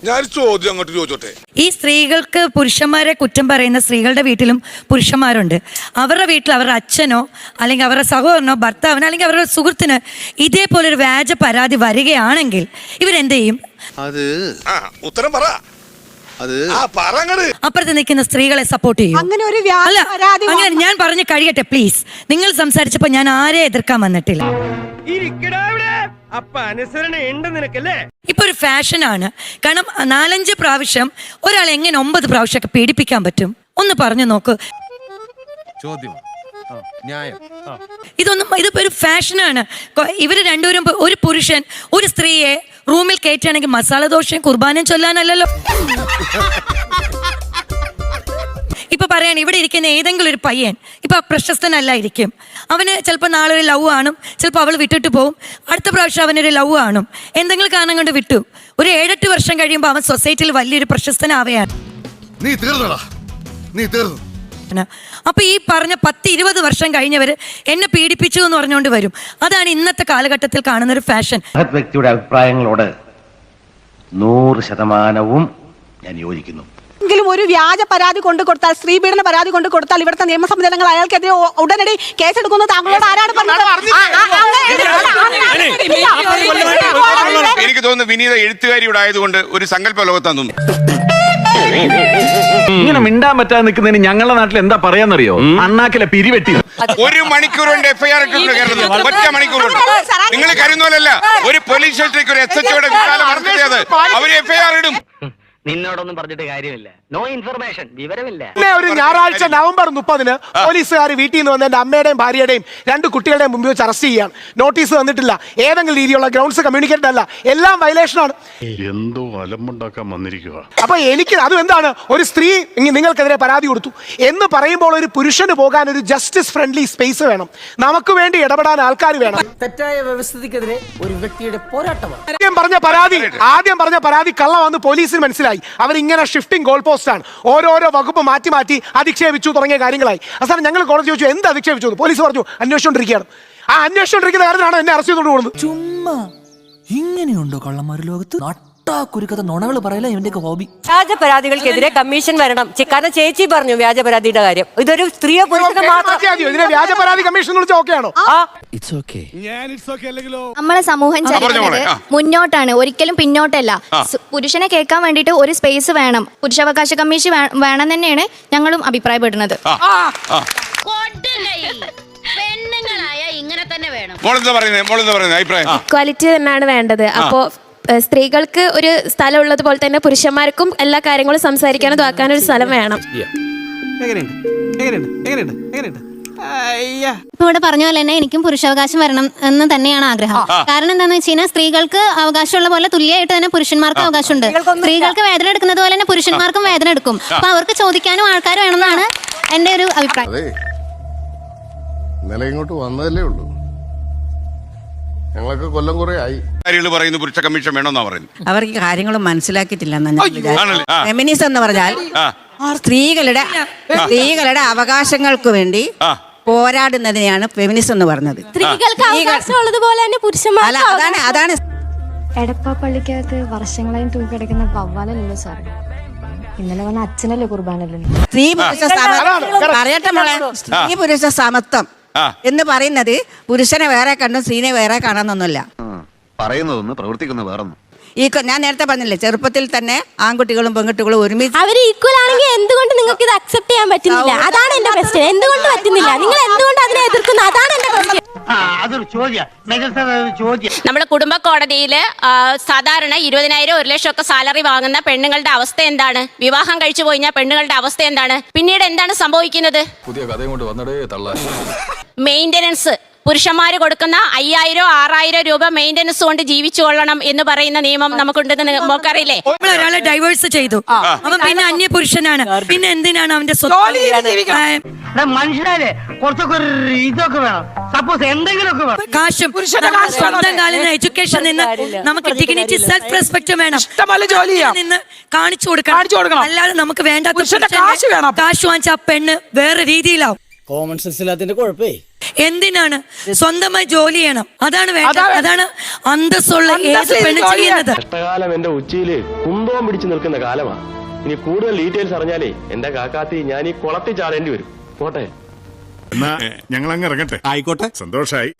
ഞാൻ ചോദ്യം അങ്ങോട്ട് ചോദിച്ചോട്ടെ. ഈ സ്ത്രീകൾക്ക് പുരുഷന്മാരെ കുറ്റം പറയുന്ന സ്ത്രീകളുടെ വീട്ടിലും പുരുഷന്മാരുണ്ട്. അവരുടെ വീട്ടിൽ അവരുടെ അച്ഛനോ അല്ലെങ്കിൽ അവരുടെ സഹോദരനോ ഭർത്താവിനോ അല്ലെങ്കിൽ അവരുടെ സുഹൃത്തിന് ഇതേപോലെ ഒരു വ്യാജ പരാതി വരികയാണെങ്കിൽ ഇവരെന്ത് ചെയ്യും? ഉത്തരം പറ. അപ്പുറത്ത് നിൽക്കുന്ന സ്ത്രീകളെ സപ്പോർട്ട് ചെയ്യും. അങ്ങനെ ഞാൻ പറഞ്ഞു കഴിയട്ടെ പ്ലീസ്. നിങ്ങൾ സംസാരിച്ചപ്പോ ഞാൻ ആരെ എതിർക്കാൻ വന്നിട്ടില്ല. ഇപ്പൊ ഒരു ഫാഷനാണ്. കാരണം 4-5 പ്രാവശ്യം ഒരാൾ എങ്ങനെ 9 പ്രാവശ്യമൊക്കെ പീഡിപ്പിക്കാൻ പറ്റും? ഒന്ന് പറഞ്ഞു നോക്ക്. ഇതിപ്പോ ഒരു ഫാഷനാണ്. ഇവര് രണ്ടുപേരും, ഒരു പുരുഷൻ ഒരു സ്ത്രീയെ റൂമിൽ കയറ്റുകയാണെങ്കിൽ മസാല ദോശയും കുർബാനയും ചൊല്ലാനല്ലല്ലോ. ഇപ്പൊ പറയാണ് ഇവിടെ ഇരിക്കുന്ന ഏതെങ്കിലും ഒരു പയ്യൻ ഇപ്പൊ പ്രശസ്തനല്ലായിരിക്കും. അവന് ചിലപ്പോൾ നാളെ ഒരു ലവ് ആണും, ചിലപ്പോൾ അവൾ വിട്ടിട്ട് പോവും. അടുത്ത പ്രാവശ്യം അവനൊരു ലവ് ആണും, എന്തെങ്കിലും കാരണം കൊണ്ട് വിട്ടു. ഒരു 7-8 വർഷം കഴിയുമ്പോൾ അവൻ സൊസൈറ്റിയിൽ വലിയൊരു പ്രശസ്തനാവുകയാണ്. അപ്പൊ ഈ പറഞ്ഞ 10-20 വർഷം കഴിഞ്ഞവര് എന്നെ പീഡിപ്പിച്ചു എന്ന് പറഞ്ഞുകൊണ്ട് വരും. അതാണ് ഇന്നത്തെ കാലഘട്ടത്തിൽ കാണുന്ന ഒരു ഫാഷൻ. വ്യക്തിയുടെ അഭിപ്രായങ്ങളോട് 100% ഞാൻ യോജിക്കുന്നു. എങ്കിലും ഒരു വ്യാജ പരാതി കൊണ്ടു കൊടുത്താൽ, സ്ത്രീപീഡന പരാതി കൊണ്ടു കൊടുത്താൽ ഇവിടുത്തെ നിയമ സംവിധാനങ്ങൾ അയാൾക്കെതിരെ ഉടനടി കേസെടുക്കുന്നത് താങ്കളോട് ആരാണ് പറഞ്ഞത്? എനിക്ക് തോന്നുന്നു വിനീത എഴുത്തുകാരിയുടെ ആയതുകൊണ്ട് ഒരു സങ്കല്പ ലോകത്താന്ന് തോന്നുന്നു. ഇങ്ങനെ മിണ്ടാൻ പറ്റാതെ നിൽക്കുന്നതിന് ഞങ്ങളുടെ നാട്ടിൽ എന്താ പറയാന്നറിയോ? അണ്ണാക്കിലെ പിരിവെട്ടി. 1 മണിക്കൂർ കൊണ്ട് FIR ഇട്ടിട്ടുണ്ട്. ഒറ്റ മണിക്കൂർ കൊണ്ട്. നിങ്ങൾ കരുതുന്നല്ല, ഒരു പോലീസ് സ്റ്റേഷനിലേക്ക് ഒരു SHOയുടെ വിശാലം നടത്തിയത് അവര് FIR ഇടും. നിന്നോടൊന്നും പറഞ്ഞിട്ട് കാര്യമില്ല. നോ ഇൻഫർമേഷൻ, വിവരമില്ല. ഒരു ഞായറാഴ്ച നവംബർ 30-ന് പോലീസുകാർ വീട്ടിൽ നിന്ന് വന്ന് എന്റെ അമ്മയുടെയും ഭാര്യയുടെയും 2 കുട്ടികളുടെയും മുമ്പിൽ വെച്ച് അറസ്റ്റ് ചെയ്യാൻ നോട്ടീസ് തന്നിട്ടില്ല. ഏതെങ്കിലും രീതിയിലുള്ള ഗ്രൗണ്ട്സ് കമ്മ്യൂണിക്കേറ്റഡ് അല്ല, എല്ലാം വയലേഷനാണ്. എന്തോ അലമ്പുണ്ടാക്കാൻ വന്നിരിക്കുക. അപ്പൊ എനിക്ക് അതും എന്താണ്, ഒരു സ്ത്രീ നിങ്ങൾക്കെതിരെ പരാതി കൊടുത്തു എന്ന് പറയുമ്പോൾ ഒരു പുരുഷന് പോകാൻ ഒരു ജസ്റ്റിസ് ഫ്രണ്ട്ലി സ്പേസ് വേണം. നമുക്ക് വേണ്ടി ഇടപെടാൻ ആൾക്കാർ വേണം. തെറ്റായ വ്യവസ്ഥിതിക്കെതിരെ ഒരു വ്യക്തിയുടെ പോരാട്ടമാണ്. ആദ്യം പറഞ്ഞ പരാതി കള്ളമാണെന്ന് പോലീസിന് മനസ്സിലായി. അവരിങ്ങനെ ഷിഫ്റ്റിംഗ് ഗോൾ പോസ്റ്റ് ആണ്. ഓരോരോ വകുപ്പ് മാറ്റി മാറ്റി അധിക്ഷേപിച്ചു തുടങ്ങിയ കാര്യങ്ങളായി. അവസാനം ഞങ്ങൾ കോടതി ചോദിച്ചു എന്ത് അധിക്ഷേപിച്ചു? പോലീസ് പറഞ്ഞു അന്വേഷിച്ചുകൊണ്ടിരിക്കുകയാണ്. ആ അന്വേഷിച്ചുകൊണ്ടിരിക്കുന്ന കാര്യത്തിലാണ് എന്നെ അറസ്റ്റ് ചെയ്തുകൊണ്ട് പോകുന്നത്. ചുമ്മാ ഇങ്ങനെയുണ്ടോ കള്ളന്മാർ ലോകത്ത്? കുരുക്കഥ നുണകൾ പറയല ഇവന്റെ ഹോബി. വ്യാജ പരാതികൾക്കെതിരെ കമ്മീഷൻ വരണം. കാരണം ചേച്ചി പറഞ്ഞു വ്യാജ പരാതിയുടെ കാര്യം. ഇതൊരു സ്ത്രീയോ പുരുഷനോ മാത്രം വ്യാജ പരാതി കമ്മീഷൻ വിളിച്ചാൽ ഓക്കെയാണോ? നമ്മളെ സമൂഹം ചലിക്കുന്നത് മുന്നോട്ടാണ്, ഒരിക്കലും പിന്നോട്ടല്ല. പുരുഷനെ കേൾക്കാൻ വേണ്ടിയിട്ട് ഒരു സ്പേസ് വേണം. പുരുഷാവകാശ കമ്മീഷൻ വേണം തന്നെയാണ് ഞങ്ങളും അഭിപ്രായപ്പെടുന്നത്. ഇക്വാലിറ്റി തന്നെയാണ് വേണ്ടത്. അപ്പോ സ്ത്രീകൾക്ക് ഒരു സ്ഥലം ഉള്ളതുപോലെ തന്നെ പുരുഷന്മാർക്കും എല്ലാ കാര്യങ്ങളും സംസാരിക്കാനും ഇതാക്കാനും ഒരു സ്ഥലം വേണം. ഇപ്പൊ ഇവിടെ പറഞ്ഞ പോലെ തന്നെ എനിക്കും പുരുഷാവകാശം വരണം എന്ന് തന്നെയാണ് ആഗ്രഹം. കാരണം എന്താണെന്ന് വെച്ച് കഴിഞ്ഞാൽ സ്ത്രീകൾക്ക് അവകാശമുള്ള പോലെ തുല്യമായിട്ട് തന്നെ പുരുഷന്മാർക്കും അവകാശമുണ്ട്. സ്ത്രീകൾക്ക് വേദന എടുക്കുന്നത് പോലെ തന്നെ പുരുഷന്മാർക്കും വേദന എടുക്കും. അപ്പൊ അവർക്ക് ചോദിക്കാനും ആൾക്കാർ വേണമെന്നാണ് എന്റെ ഒരു അഭിപ്രായം. ഇന്നലെ ഇങ്ങോട്ട് വന്നതല്ലേ ഉള്ളൂ, ഞങ്ങളൊക്കെ കൊല്ലം കുറെ ആയി. പറയുന്നു പുരുഷ കമ്മീഷൻ വേണമെന്നാ പറയുന്നത്. അവർക്ക് കാര്യങ്ങൾ മനസ്സിലാക്കിയിട്ടില്ല. ഫെമിനിസം എന്ന് പറഞ്ഞാൽ സ്ത്രീകളുടെ അവകാശങ്ങൾക്ക് വേണ്ടി പോരാടുന്നതിനെയാണ് ഫെമിനിസം എന്ന് പറഞ്ഞത്. സ്ത്രീകൾക്ക് അവകാശമുള്ളതുപോലെ തന്നെ പുരുഷന്മാർ. അതാണ് എടപ്പാപ്പള്ളിക്കകത്ത് വർഷങ്ങളായും തൂക്കിടക്കുന്ന വവ്വാലല്ലോ സാർ. ഇന്നലെ വന്ന അച്ഛനല്ലേ കുർബാനല്ലോ. സ്ത്രീ പുരുഷ സമത്വം എന്ന് പറയുന്നത് പുരുഷനെ വേറെ കണ്ടും സ്ത്രീനെ വേറെ കാണാന്നൊന്നുമില്ല. പറയുന്നതൊന്ന് പ്രവർത്തിക്കുന്ന വേറൊന്നും. ഞാൻ നേരത്തെ പറഞ്ഞില്ലേ, ചെറുപ്പത്തിൽ തന്നെ ആൺകുട്ടികളും പെൺകുട്ടികളും ഒരുമിച്ച് അവർ ഈക്വൽ ആണെങ്കിൽ എന്തുകൊണ്ട് നിങ്ങൾക്ക് ഇത് അക്സെപ്റ്റ് ചെയ്യാൻ പറ്റുന്നില്ല? അതാണ് എന്റെ ക്വസ്റ്റ്യൻ. എന്തുകൊണ്ട് പറ്റുന്നില്ല? നിങ്ങൾ എന്തുകൊണ്ട് അതിനെ എതിർക്കുന്നത്? അതാണ് എന്റെ ക്വസ്റ്റ്യൻ. നമ്മുടെ കുടുംബ കോടതിയില് സാധാരണ 20,000 1 ലക്ഷം ഒക്കെ സാലറി വാങ്ങുന്ന പെണ്ണുങ്ങളുടെ അവസ്ഥ എന്താണ്? വിവാഹം കഴിച്ചു പോയിഞ്ഞാൽ പെണ്ണുങ്ങളുടെ അവസ്ഥ എന്താണ്? പിന്നീട് എന്താണ് സംഭവിക്കുന്നത്? പുതിയ കഥയും കൊണ്ട് വന്നടേ തള്ള. മെയിൻ്റനൻസ് പുരുഷന്മാര് കൊടുക്കുന്ന 5,000-6,000 രൂപ മെയിൻ്റനൻസ് കൊണ്ട് ജീവിച്ചു കൊള്ളണം എന്ന് പറയുന്ന നിയമം നമുക്കുണ്ടെന്ന് നമുക്കറിയില്ലേ? ഒരാളെ ഡൈവേഴ്സ് ചെയ്തു, അവൻ പിന്നെ അന്യ പുരുഷനാണ്, പിന്നെ എന്തിനാണ് അവന്റെ മനുഷ്യരെ കുറച്ചൊക്കെ ഇതൊക്കെ വേണം. സപ്പോസ് എന്തെങ്കിലുമൊക്കെ വേണം. കാശും സ്വന്തം കാലിന് എഡ്യൂക്കേഷൻ നിന്ന് നമുക്ക് ഡിഗ്നിറ്റി സെൽഫ് റെസ്പെക്ട് വേണം. നിന്ന് കാണിച്ചു കൊടുക്കണം. അല്ലാതെ നമുക്ക് വേണ്ടാത്ത കാശ് വാങ്ങിച്ച പെണ്ണ് വേറെ രീതിയിലാവും. Common sense ഇല്ലാത്തതിന്റെ കുഴപ്പേ. എന്തിനാണ്? സ്വന്തമായി ജോലി ചെയ്യണം, അതാണ് വേണ്ടത്. അതാണ് അന്തസ്സുള്ള ഏത് പെണ്ണ് ചെയ്യുന്നത്. കഷ്ടകാലം എന്റെ ഉച്ചയില് കുന്തവും പിടിച്ചു നിൽക്കുന്ന കാലമാ. ഇനി കൂടുതൽ ഡീറ്റെയിൽസ് അറിഞ്ഞാലേ എന്റെ കാക്കാത്തി ഞാൻ ഈ കുളത്തിൽ ചാടേണ്ടി വരും. പോട്ടെ. ഞങ്ങൾ അങ്ങ് ഇറങ്ങട്ടെ. ആയിക്കോട്ടെ, സന്തോഷായി.